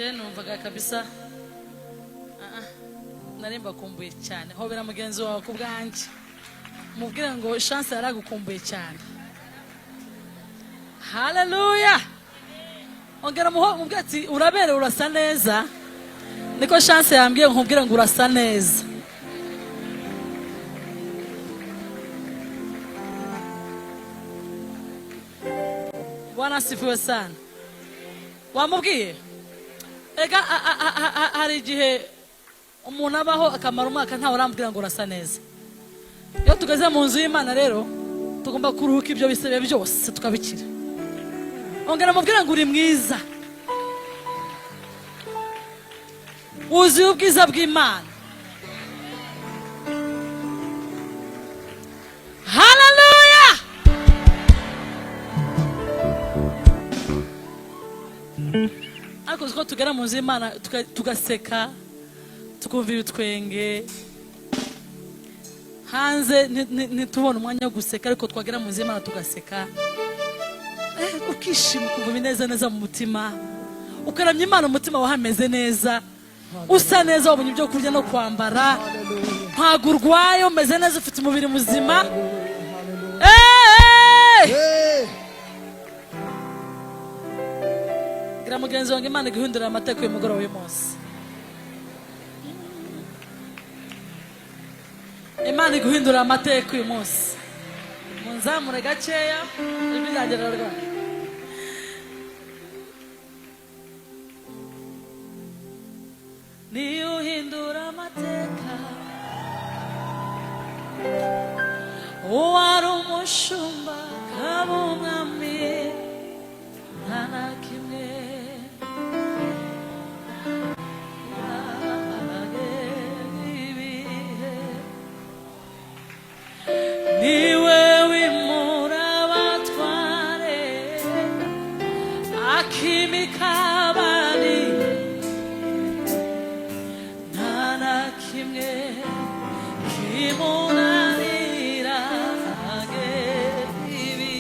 Je numvaga kabisa narimba kumbuye cyane hobera mugenzi wawe ku bwanjye mubwire ngo chance yaragukumbuye cyane. Haleluya. Ongera mubwire ati urabere urasa neza. Niko chance yambwiye nkubwire ngo urasa neza. Bwana asifiwe sana. Wamubwiye? Ega hari igihe umuntu abaho akamara umwaka ntawe urambwira ngo urasa neza. Iyo tugeze mu nzu y'Imana rero tugomba kuruhuka ibyo bisebe byose tukabikira. Ongera mubwira ngo uri mwiza. Uzi ubwiza bw'Imana. Haleluya. Ariko uko tugera mu nzu y'Imana tugaseka tukumva ibitwenge hanze ntitubone umwanya wo guseka ariko twagera mu nzu y'Imana tugaseka ukishima ukumva bineza neza mu mutima ukaramya Imana umutima wahameze neza usa neza wabonye ibyo kurya no kwambara ntago urwaye umeze neza ufite umubiri muzima. Gira mugenzi wanjye Imana igihindurira amateka y'umugoroba uyu munsi. Imana iguhindurira amateka uyu munsi. Munzamure gakeya ijwi ryanjye rirarwaye. Ni uhindura amateka uwari umushumba kaba umwami nta na kimwe niwe wimura abatware akimika abandi nta na kimwe kimunanira ibi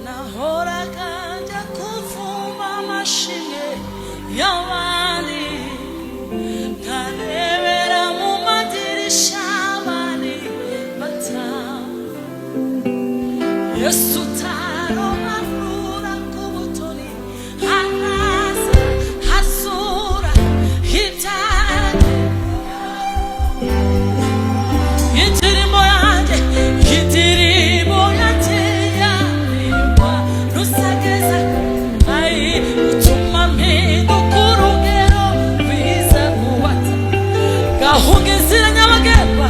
Nahora kanja kuvuma mashine y'abandi nkarebera mu madirisha abandi bataha. Yesu tarobanura ku butoni hanaza hasura hitane indirimbo yanjye yarimba rusageza ayi utuma mpinduka urugero biza kuwata gahunga inzira nyabagendwa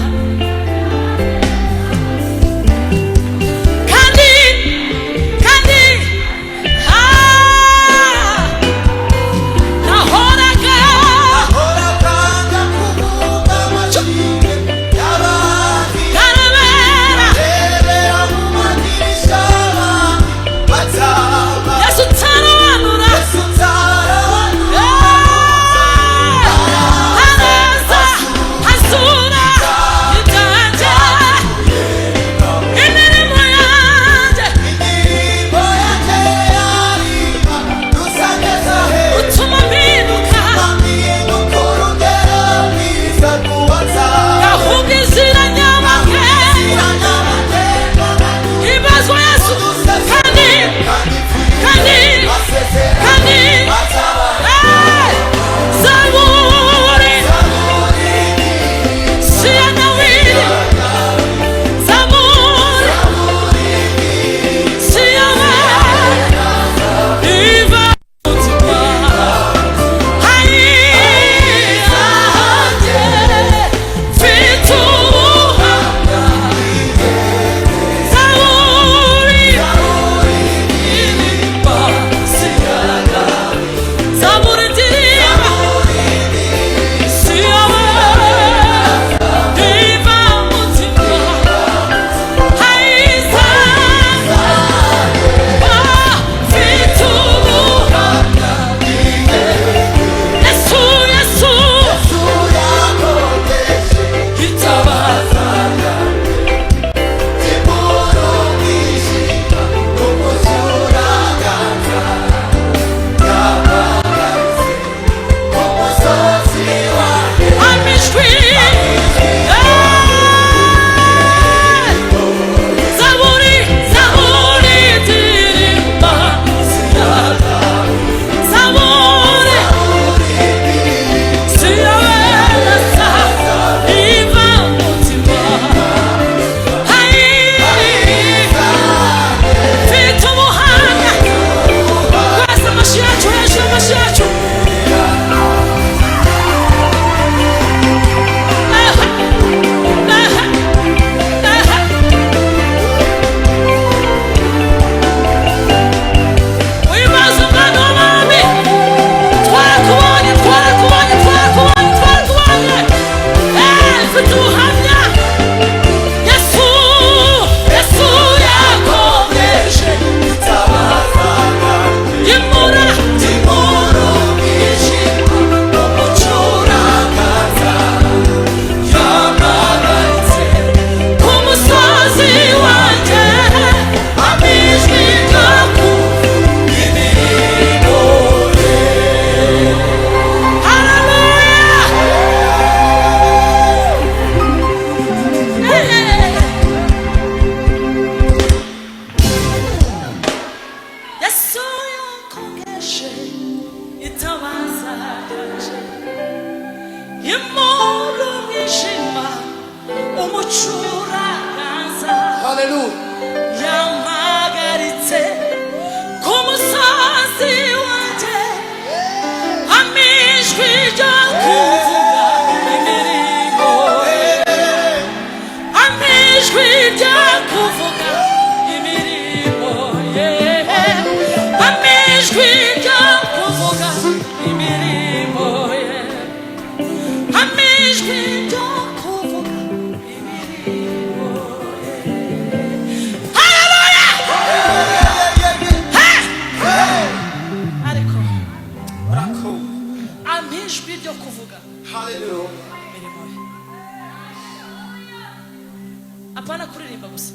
apana kuririmba gusa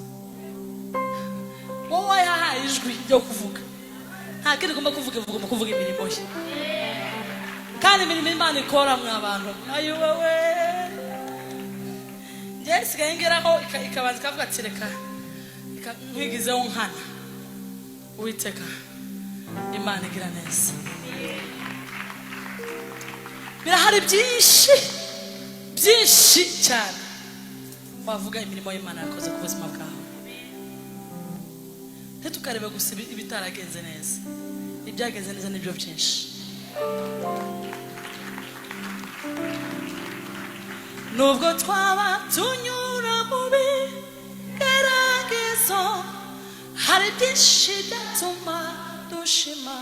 wowe yahaye ijwi ryo kuvuga nta kindi ugomba kuvuga imirimo ye kandi imirimo Imana ikora mwa bantu ayo wewe Jesi gaingeraho ikabanza kavuga ati reka nkwigizeho nkana Uwiteka Imana igira neza birahari byinshi cyane bavuga imirimo y'Imana yakoze ku buzima bwawe ntukarebe gusa ibitaragenze neza ibyagenze neza nibyo byinshi nubwo twaba tunyura mu bigeragezo hari byinshi byatuma dushima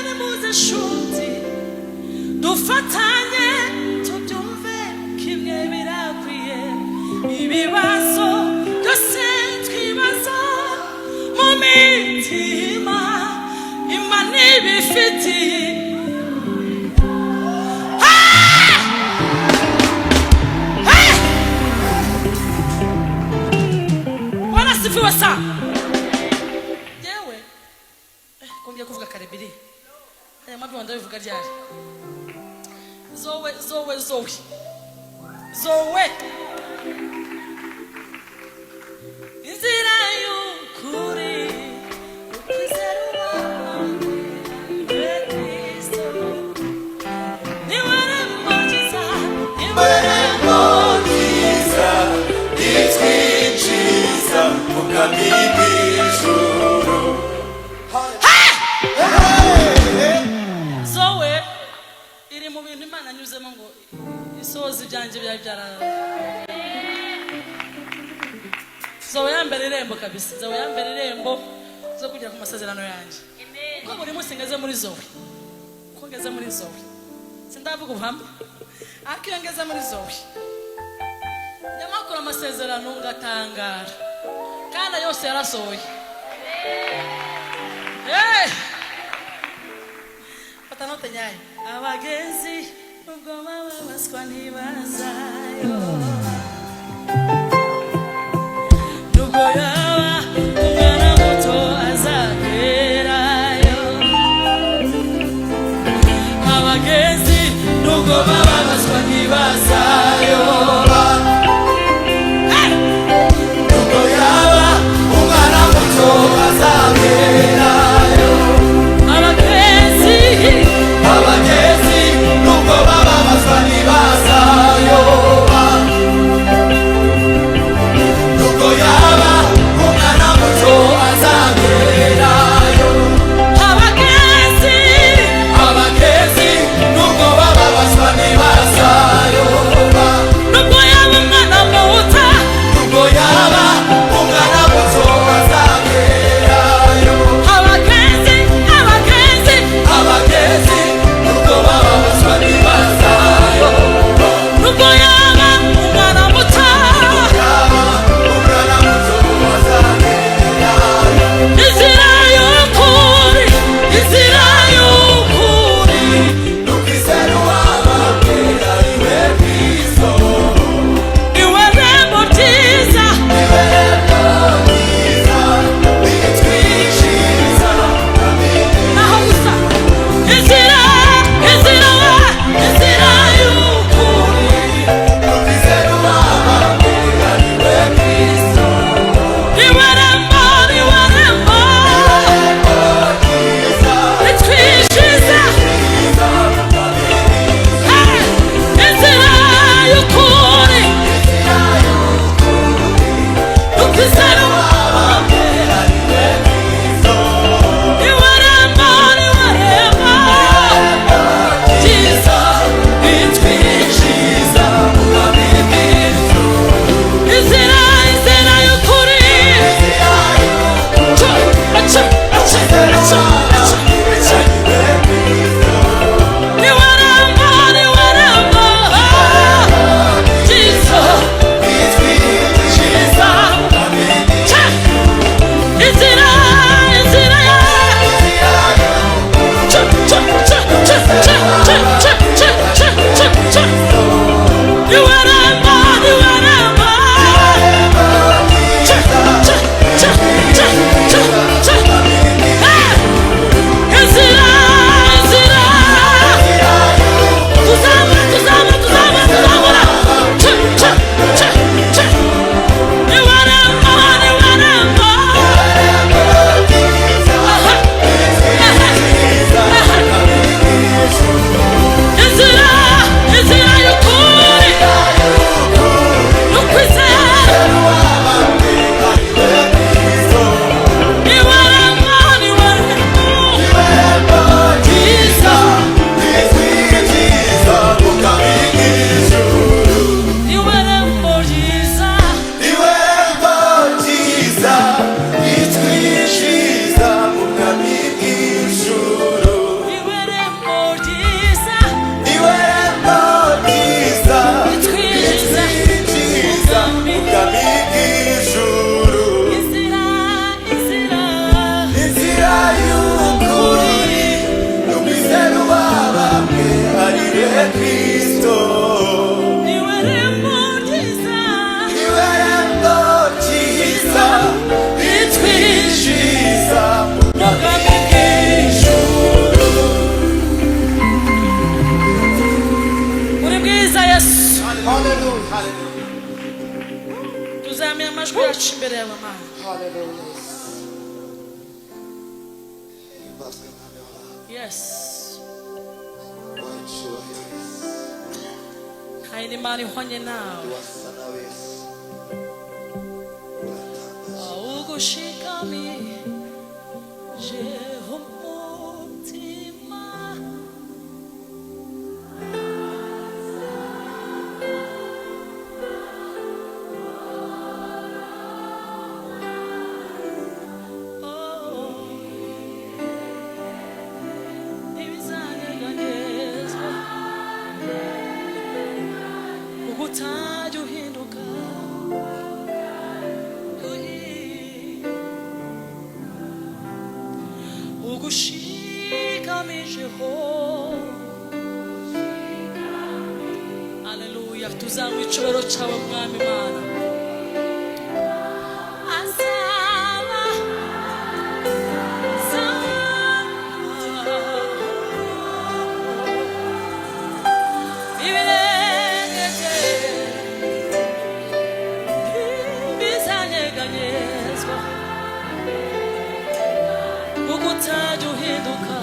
nimuze nshuti dufatanye tubyumve kimwe birakwiye ibibazo byose twibaza mu mitima Imana ibifitiye Wanasifiwe sana yewe kongera kuvuga karebiri aya mabi wanda bivuga ryari zowe inzira y'ukuri ukwizera Kristo ni waramukiza itwinjiza mu bwami bw'ijuru zowe iri mu bintu Imana anyuzemo ngo isohoze ibyanjye byari byarara zowe yambere irembo kabisa zowe yambere irembo zo kujya ku masezerano yanjye ko buri munsi ngeze muri zowe ko ngeze muri zowe sindavuga ubuhamya ariko iyo ngeze muri zowe nyamakuru amasezerano ngatangara kandi yose yarasohoye fata note nyayo abagenzi ubwo babaswa ntibazayo nubwo yaba umwana muto azagerayo abagenzi nubwo babaswa ntibazayo nubwo yaba umwana muto azagerayo abagenzi nubwo babaswa ntibazayo yacu imbere yawe Mana. Hallelujah. Yes. Wajua Yesu. Haini mani ihwanye nawe. Wasana Yesu. Ugushikamije umutima. Ibizanyeganyezwa ugutajya uhinduka. Ugushikamijeho. Haleluya, tuzamwe icubero cyawe mwami Mana. Asaba ibirenge bizanyeganyezwa ugutajya uhinduka.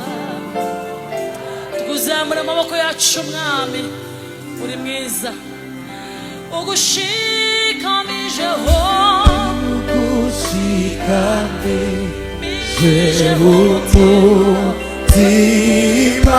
Tuzamura amaboko yacu mwami, uri mwiza. Ugushikamijeho. Ugushikamijeho umutima.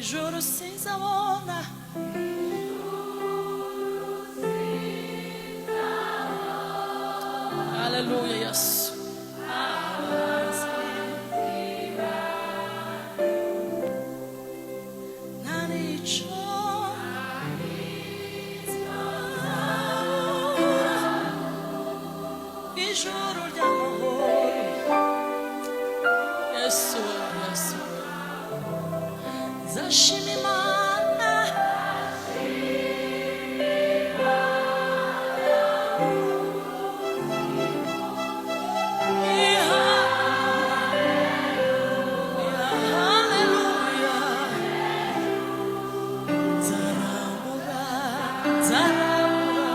Juro sem zamona. haleluya yesu ijuru ry'amahoro yesu yesu zashima imana haleluya zarambura zarambura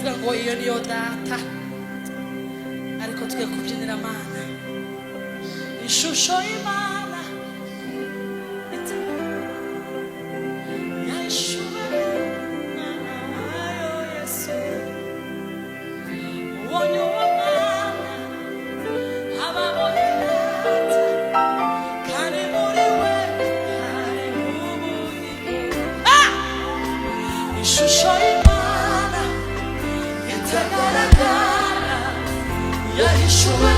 kuvuga ngo iyo niyo data, ariko twe kubyinira Mana. Ishusho y'Imana yashuwe nayo Yesu, ubonye uwo Mwana abaho data, kandi muri we harimo ubugingo. Ishusho y'Imana itagaragara yahishuwe